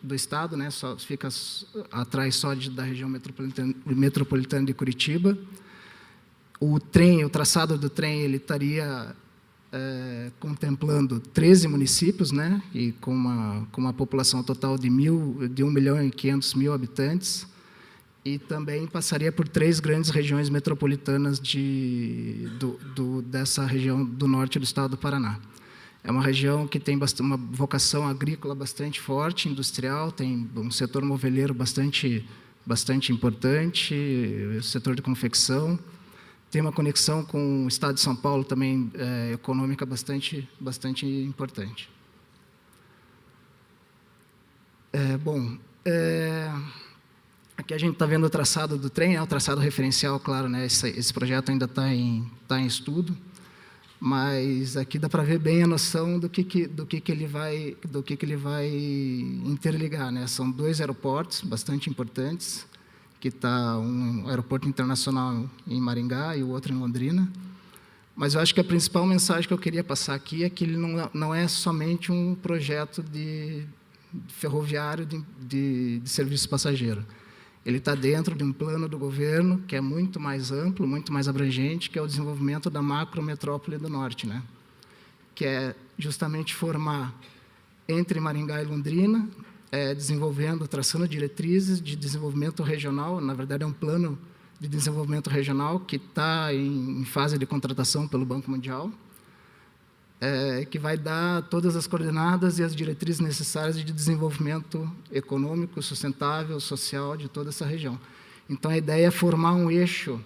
do estado, né? Só fica atrás só da região metropolitana de Curitiba. O traçado do trem, ele estaria contemplando 13 municípios, né? E com uma população total de 1.500.000 habitantes, e também passaria por 3 grandes regiões metropolitanas dessa região do norte do estado do Paraná. É uma região que tem uma vocação agrícola bastante forte, industrial, tem um setor moveleiro bastante importante, setor de confecção, tem uma conexão com o estado de São Paulo também econômica bastante importante. Aqui a gente está vendo o traçado do trem, é o traçado referencial, claro, né? Esse projeto ainda está em estudo. Mas aqui dá para ver bem a noção do que ele vai interligar, né? São 2 aeroportos bastante importantes, que está um aeroporto internacional em Maringá e o outro em Londrina. Mas eu acho que a principal mensagem que eu queria passar aqui é que ele não é somente um projeto ferroviário de serviço passageiro. Ele está dentro de um plano do governo que é muito mais amplo, muito mais abrangente, que é o desenvolvimento da macrometrópole do Norte, né? Que é justamente formar entre Maringá e Londrina, traçando diretrizes de desenvolvimento regional. Na verdade, é um plano de desenvolvimento regional que está em fase de contratação pelo Banco Mundial, que vai dar todas as coordenadas e as diretrizes necessárias de desenvolvimento econômico, sustentável, social de toda essa região. Então, a ideia é formar um eixo,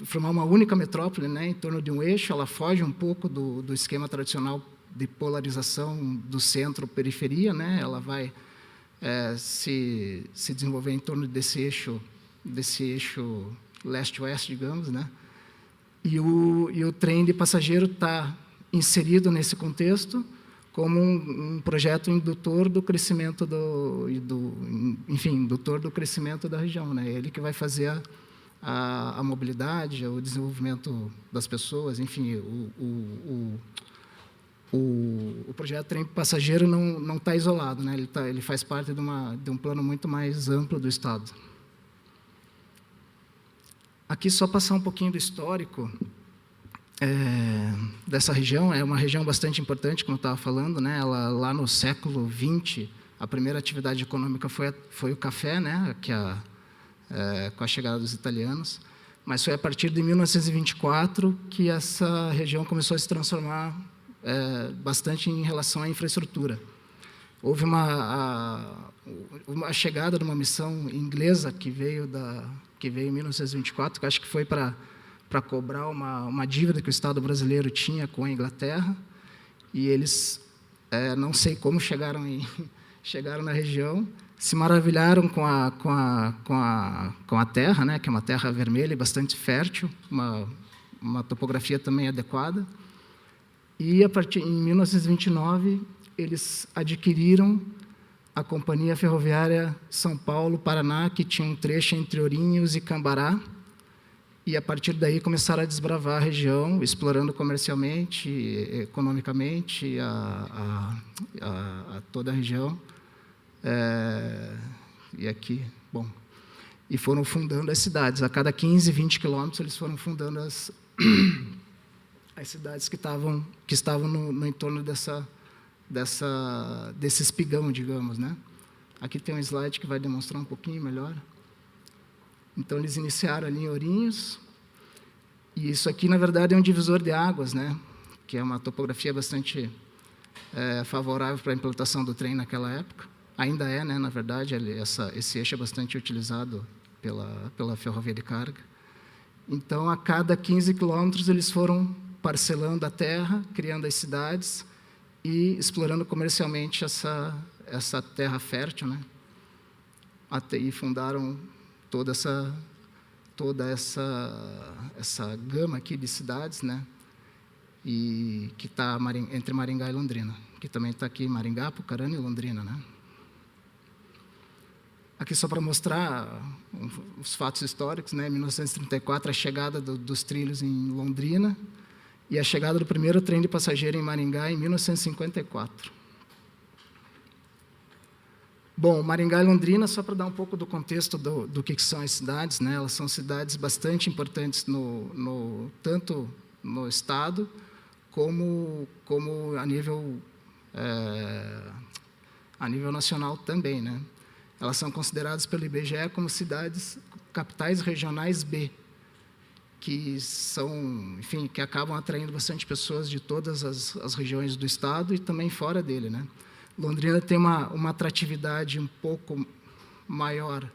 formar uma única metrópole, né, em torno de um eixo. Ela foge um pouco do esquema tradicional de polarização do centro-periferia, né? Ela vai se desenvolver em torno desse eixo leste-oeste, digamos, né? E o trem de passageiro está inserido nesse contexto como um projeto indutor do crescimento indutor do crescimento da região, né? Ele que vai fazer a mobilidade, o desenvolvimento das pessoas, enfim, o projeto trem passageiro não está isolado, né? Ele faz parte de um plano muito mais amplo do estado. Aqui, só passar um pouquinho do histórico dessa região. É uma região bastante importante, como eu estava falando, né? Lá no século XX, a primeira atividade econômica foi o café, né? Com a chegada dos italianos. Mas foi a partir de 1924 que essa região começou a se transformar bastante em relação à infraestrutura. Houve uma chegada de uma missão inglesa que veio em 1924, que acho que foi para cobrar uma dívida que o Estado brasileiro tinha com a Inglaterra, e eles, não sei como chegaram na região, se maravilharam com a terra, né, que é uma terra vermelha e bastante fértil, uma topografia também adequada, e em 1929 eles adquiriram a Companhia Ferroviária São Paulo-Paraná, que tinha um trecho entre Ourinhos e Cambará, e, a partir daí, começaram a desbravar a região, explorando comercialmente, economicamente, toda a região. E aqui, e foram fundando as cidades. A cada 15, 20 quilômetros, eles foram fundando as cidades que estavam no entorno desse espigão, digamos, né? Aqui tem um slide que vai demonstrar um pouquinho melhor. Então, eles iniciaram ali em Ourinhos, e isso aqui, na verdade, é um divisor de águas, né? Que é uma topografia bastante favorável para a implantação do trem naquela época. Ainda é, né? Na verdade, esse eixo é bastante utilizado pela ferrovia de carga. Então, a cada 15 quilômetros, eles foram parcelando a terra, criando as cidades, e explorando comercialmente essa terra fértil, né? E fundaram toda essa gama aqui de cidades, né? E que está entre Maringá e Londrina, que também está aqui Maringá, Pucarana e Londrina, né? Aqui só para mostrar os fatos históricos, né? Em 1934, a chegada dos trilhos em Londrina, e a chegada do primeiro trem de passageiro em Maringá em 1954. Bom, Maringá e Londrina, só para dar um pouco do contexto do que são as cidades, né? Elas são cidades bastante importantes tanto no estado como a nível nacional também, né? Elas são consideradas pelo IBGE como capitais regionais B, que são, enfim, que acabam atraindo bastante pessoas de todas as regiões do estado e também fora dele, né? Londrina tem uma atratividade um pouco maior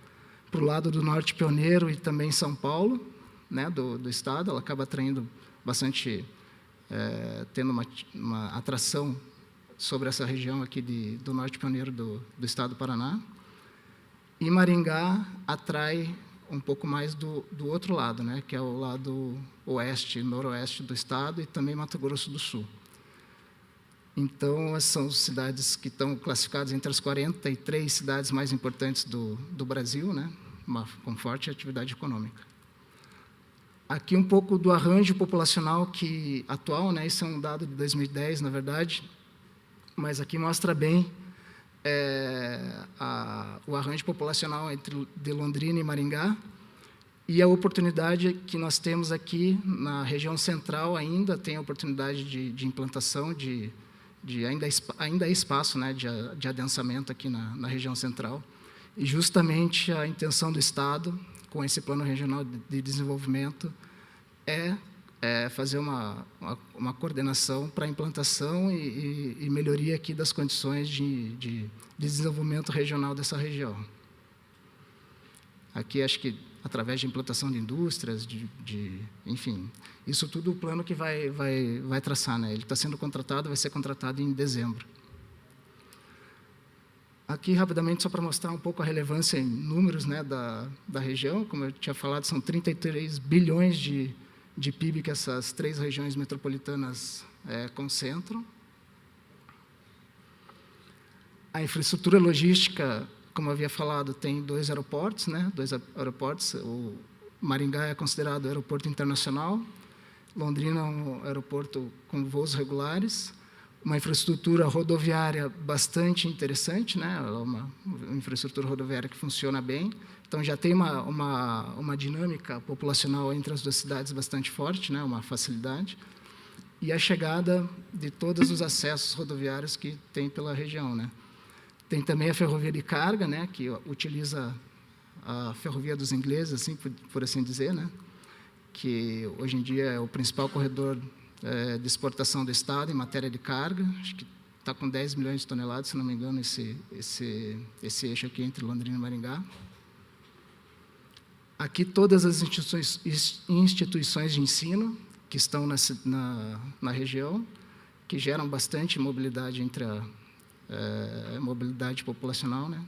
para o lado do Norte Pioneiro e também São Paulo, né, do estado. Ela acaba atraindo bastante, tendo uma atração sobre essa região aqui do Norte Pioneiro do estado do Paraná. E Maringá atrai um pouco mais do outro lado, né, que é o lado oeste, noroeste do estado e também Mato Grosso do Sul. Então, essas são cidades que estão classificadas entre as 43 cidades mais importantes do Brasil, né, com forte atividade econômica. Aqui um pouco do arranjo populacional atual, né, isso é um dado de 2010, na verdade, mas aqui mostra bem o arranjo populacional de Londrina e Maringá e a oportunidade que nós temos aqui na região central ainda tem a oportunidade de implantação, ainda há espaço, né, de adensamento aqui na região central. E justamente a intenção do Estado, com esse Plano Regional de Desenvolvimento, é fazer uma coordenação para a implantação e melhoria aqui das condições de desenvolvimento regional dessa região. Aqui, acho que, através de implantação de indústrias, enfim, isso tudo o plano que vai traçar, né? Ele está sendo contratado, vai ser contratado em dezembro. Aqui, rapidamente, só para mostrar um pouco a relevância em números, né, da região. Como eu tinha falado, são 33 bilhões de PIB que essas 3 regiões metropolitanas concentram. A infraestrutura logística, como eu havia falado, tem 2 aeroportos, né? 2 aeroportos. O Maringá é considerado aeroporto internacional, Londrina é um aeroporto com voos regulares, uma infraestrutura rodoviária bastante interessante, né? Uma infraestrutura rodoviária que funciona bem. Então, já tem uma dinâmica populacional entre as 2 cidades bastante forte, né? Uma facilidade. E a chegada de todos os acessos rodoviários que tem pela região, né? Tem também a ferrovia de carga, né, que utiliza a ferrovia dos ingleses, assim, por assim dizer, né, que hoje em dia é o principal corredor de exportação do Estado em matéria de carga. Acho que está com 10 milhões de toneladas, se não me engano, esse eixo aqui entre Londrina e Maringá. Aqui todas as instituições de ensino que estão na região, que geram bastante mobilidade entre mobilidade populacional, né?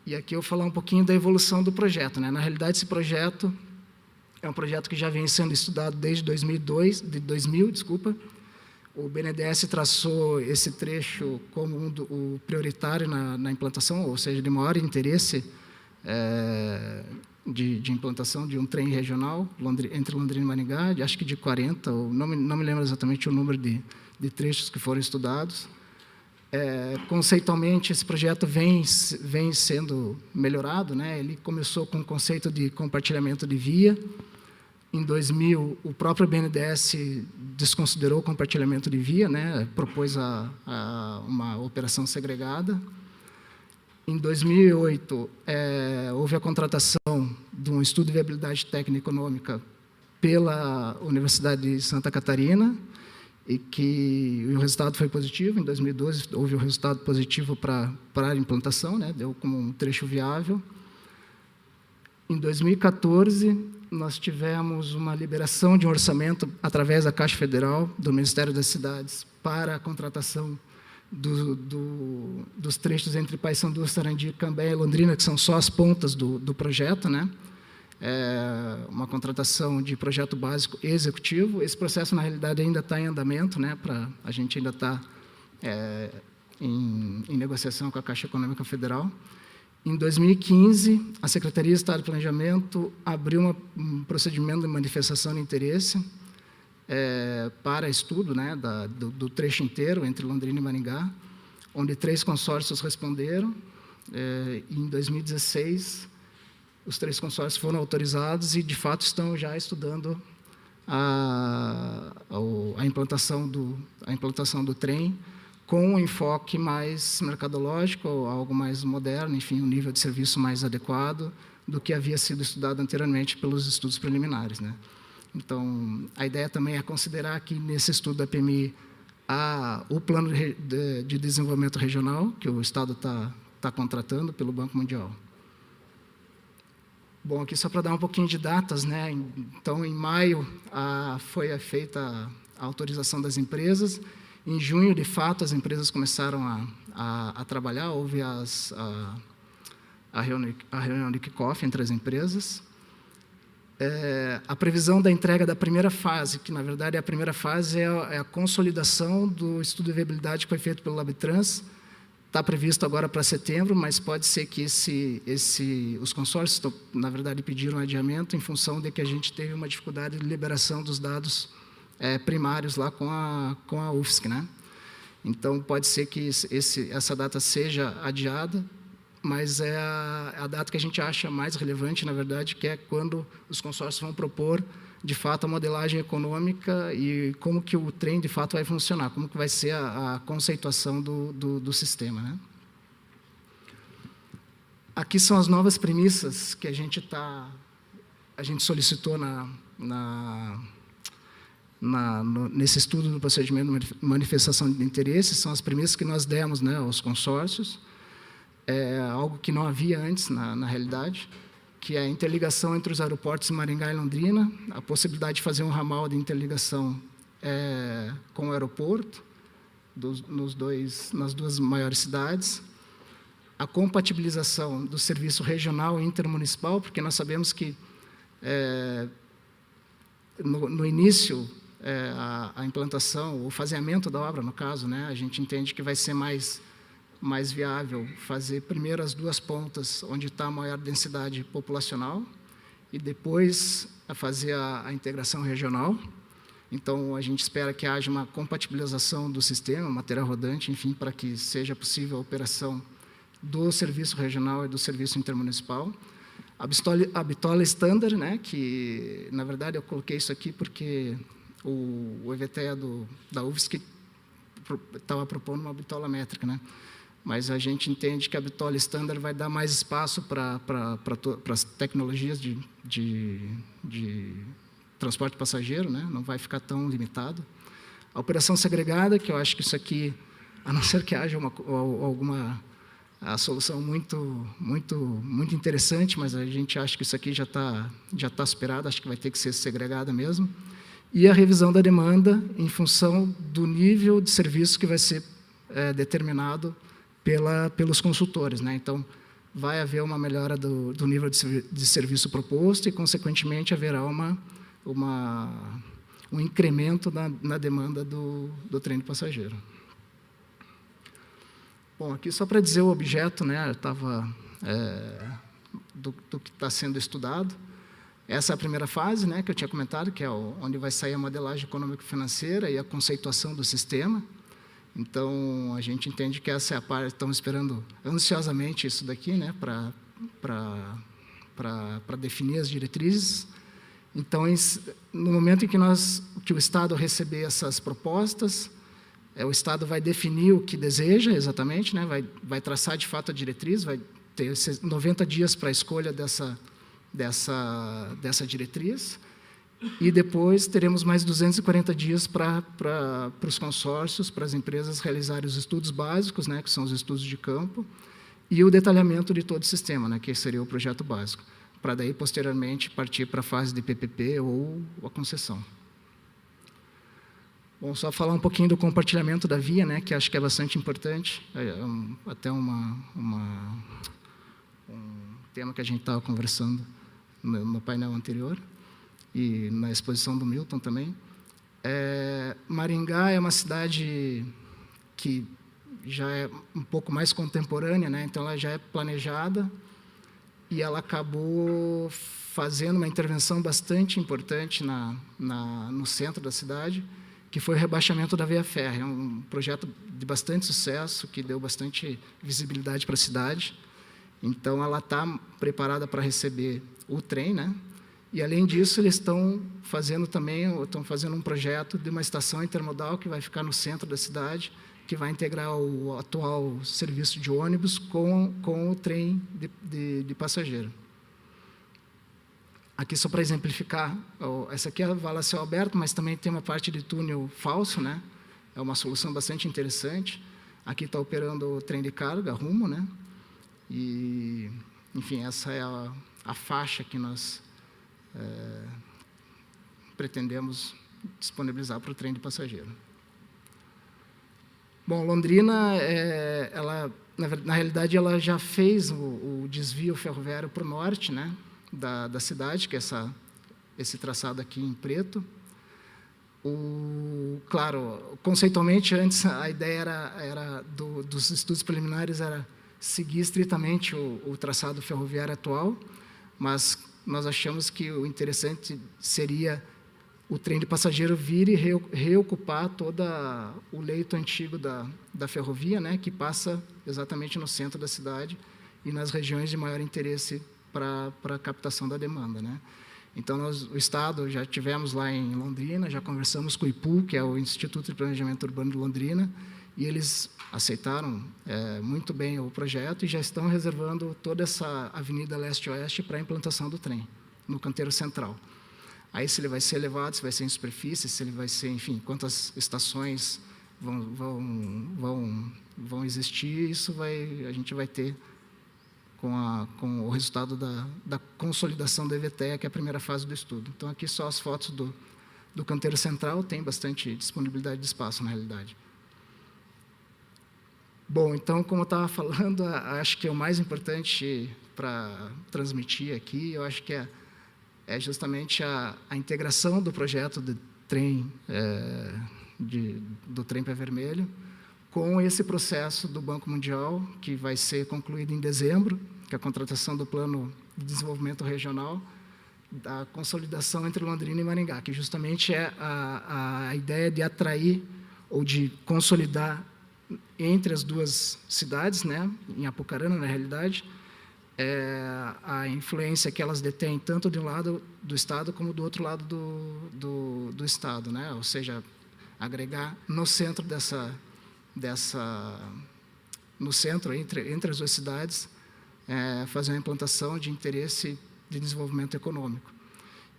E aqui eu vou falar um pouquinho da evolução do projeto, né? Na realidade, esse projeto é um projeto que já vem sendo estudado desde 2000, desculpa. O BNDES traçou esse trecho como o prioritário na implantação, ou seja, de maior interesse de implantação de um trem regional entre Londrina e Maringá, acho que de 40, não me lembro exatamente o número de trechos que foram estudados. Conceitualmente, esse projeto vem sendo melhorado, né? Ele começou com o conceito de compartilhamento de via. Em 2000, o próprio BNDES desconsiderou o compartilhamento de via, né? Propôs uma operação segregada. Em 2008, houve a contratação de um estudo de viabilidade técnica e econômica pela Universidade de Santa Catarina, e o resultado foi positivo. Em 2012, houve um resultado positivo para a implantação, né? Deu como um trecho viável. Em 2014, nós tivemos uma liberação de um orçamento através da Caixa Federal, do Ministério das Cidades, para a contratação dos trechos entre Paissandu, Sarandi, Cambé e Londrina, que são só as pontas do projeto, né? Uma contratação de projeto básico executivo. Esse processo, na realidade, ainda está em andamento, né? A gente ainda está em negociação com a Caixa Econômica Federal. Em 2015, a Secretaria de Estado de Planejamento abriu um procedimento de manifestação de interesse para estudo, né, do trecho inteiro entre Londrina e Maringá, onde 3 consórcios responderam. Em 2016, os 3 consórcios foram autorizados e, de fato, estão já estudando a implantação do trem, com um enfoque mais mercadológico, algo mais moderno, enfim, um nível de serviço mais adequado do que havia sido estudado anteriormente pelos estudos preliminares, né? Então, a ideia também é considerar que, nesse estudo da PMI, o plano de desenvolvimento regional, que o Estado está contratando pelo Banco Mundial. Bom, aqui só para dar um pouquinho de datas, né? Então, em maio, foi feita a autorização das empresas. Em junho, de fato, as empresas começaram a trabalhar, houve a reunião de kick-off entre as empresas. A previsão da entrega da primeira fase, que, na verdade, a primeira fase é a consolidação do estudo de viabilidade que foi feito pelo Labtrans. Está previsto agora para setembro, mas pode ser que os consórcios, na verdade, pediram adiamento em função de que a gente teve uma dificuldade de liberação dos dados primários lá com a UFSC, né? Então, pode ser que essa data seja adiada, mas é a data que a gente acha mais relevante, na verdade, que é quando os consórcios vão propor, de fato, a modelagem econômica e como que o trem, de fato, vai funcionar, como que vai ser a conceituação do sistema, né? Aqui são as novas premissas que a gente solicitou nesse estudo do procedimento de manifestação de interesse. São as premissas que nós demos, né, aos consórcios. Algo que não havia antes, na realidade, que é a interligação entre os aeroportos de Maringá e Londrina, a possibilidade de fazer um ramal de interligação com o aeroporto, nas 2 maiores cidades, a compatibilização do serviço regional e intermunicipal, porque nós sabemos que, no início, a implantação, o faseamento da obra, no caso, né, a gente entende que vai ser mais viável fazer primeiro as 2 pontas onde está a maior densidade populacional e depois fazer a integração regional. Então, a gente espera que haja uma compatibilização do sistema, material rodante, enfim, para que seja possível a operação do serviço regional e do serviço intermunicipal. A bitola standard, né, que, na verdade, eu coloquei isso aqui porque o EVTE da UFSC estava propondo uma bitola métrica, né? Mas a gente entende que a bitola standard vai dar mais espaço para as tecnologias de transporte passageiro, né? Não vai ficar tão limitado. A operação segregada, que eu acho que isso aqui, a não ser que haja a solução muito interessante, mas a gente acha que isso aqui já está superado, acho que vai ter que ser segregada mesmo. E a revisão da demanda em função do nível de serviço que vai ser determinado pelos consultores, né? Então, vai haver uma melhora do nível de serviço proposto e, consequentemente, haverá um incremento na demanda do trem de passageiro. Bom, aqui só para dizer o objeto, né, do que está sendo estudado. Essa é a primeira fase, né, que eu tinha comentado, que é onde vai sair a modelagem econômico-financeira e a conceituação do sistema. Então, a gente entende que essa é a parte, estamos esperando ansiosamente isso daqui, né, para definir as diretrizes. Então, no momento em que o Estado receber essas propostas, o Estado vai definir o que deseja exatamente, né, vai traçar de fato a diretriz, vai ter 90 dias para a escolha dessa diretriz, e depois teremos mais 240 dias para os consórcios, para as empresas realizarem os estudos básicos, né, que são os estudos de campo, e o detalhamento de todo o sistema, né, que seria o projeto básico, para daí, posteriormente, partir para a fase de PPP ou a concessão. Bom, só falar um pouquinho do compartilhamento da via, né, que acho que é bastante importante, até um tema que a gente estava conversando no painel anterior, e na exposição do Milton também. Maringá é uma cidade que já é um pouco mais contemporânea, né? Então ela já é planejada, e ela acabou fazendo uma intervenção bastante importante no centro da cidade, que foi o rebaixamento da via férrea. É um projeto de bastante sucesso, que deu bastante visibilidade para a cidade. Então, ela está preparada para receber o trem, né? E, além disso, eles estão fazendo um projeto de uma estação intermodal que vai ficar no centro da cidade, que vai integrar o atual serviço de ônibus com o trem de passageiro. Aqui, só para exemplificar, essa aqui é a vala a céu aberto, mas também tem uma parte de túnel falso, né? É uma solução bastante interessante. Aqui está operando o trem de carga, rumo, né? E, enfim, essa é a faixa que nós pretendemos disponibilizar para o trem de passageiro. Bom, Londrina, na realidade, ela já fez o desvio ferroviário para o norte, né, da cidade, que é esse traçado aqui em preto. Claro, conceitualmente, antes, a ideia dos estudos preliminares era seguir estritamente o traçado ferroviário atual, mas nós achamos que o interessante seria o trem de passageiro vir e reocupar todo o leito antigo da ferrovia, né, que passa exatamente no centro da cidade e nas regiões de maior interesse para a captação da demanda, né. Então, o Estado, já tivemos lá em Londrina, já conversamos com o IPU, que é o Instituto de Planejamento Urbano de Londrina, e eles aceitaram muito bem o projeto e já estão reservando toda essa avenida leste-oeste para a implantação do trem, no canteiro central. Aí, se ele vai ser elevado, se vai ser em superfície, se ele vai ser, enfim, quantas estações vão existir, a gente vai ter com o resultado da consolidação do EVTEA, que é a primeira fase do estudo. Então, aqui só as fotos do canteiro central, tem bastante disponibilidade de espaço, na realidade. Bom, então, como eu estava falando, acho que o mais importante para transmitir aqui, eu acho que é justamente a integração do projeto de trem, do Trem Pé Vermelho, com esse processo do Banco Mundial, que vai ser concluído em dezembro, que é a contratação do Plano de Desenvolvimento Regional, da consolidação entre Londrina e Maringá, que justamente é a ideia de atrair ou de consolidar entre as duas cidades, né, em Apucarana, na realidade, a influência que elas detêm tanto de um lado do Estado como do outro lado do Estado, né, ou seja, agregar no centro no centro, entre as duas cidades, fazer uma implantação de interesse de desenvolvimento econômico.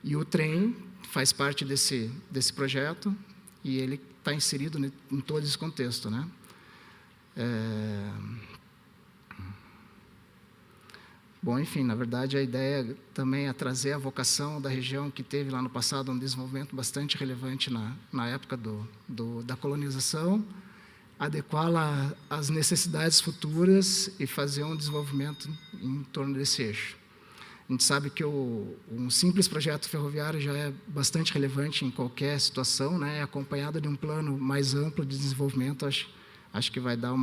E o trem faz parte desse projeto e ele está inserido em todo esse contexto, né? Bom, enfim, na verdade, a ideia também é trazer a vocação da região que teve lá no passado um desenvolvimento bastante relevante na época da colonização, adequá-la às necessidades futuras e fazer um desenvolvimento em torno desse eixo. A gente sabe que um simples projeto ferroviário já é bastante relevante em qualquer situação, né? Acompanhado de um plano mais amplo de desenvolvimento, acho que vai dar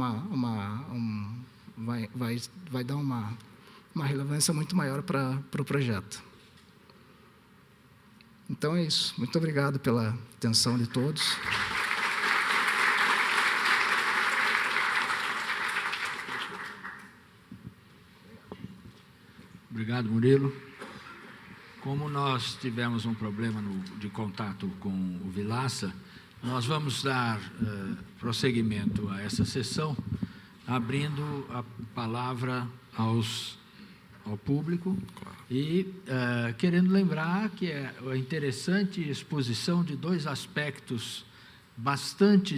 vai dar uma relevância muito maior para o projeto. Então é isso. Muito obrigado pela atenção de todos. Obrigado, Murilo. Como nós tivemos um problema de contato com o Vilaça, nós vamos dar prosseguimento a essa sessão, abrindo a palavra ao público e querendo lembrar que é a interessante exposição de dois aspectos bastante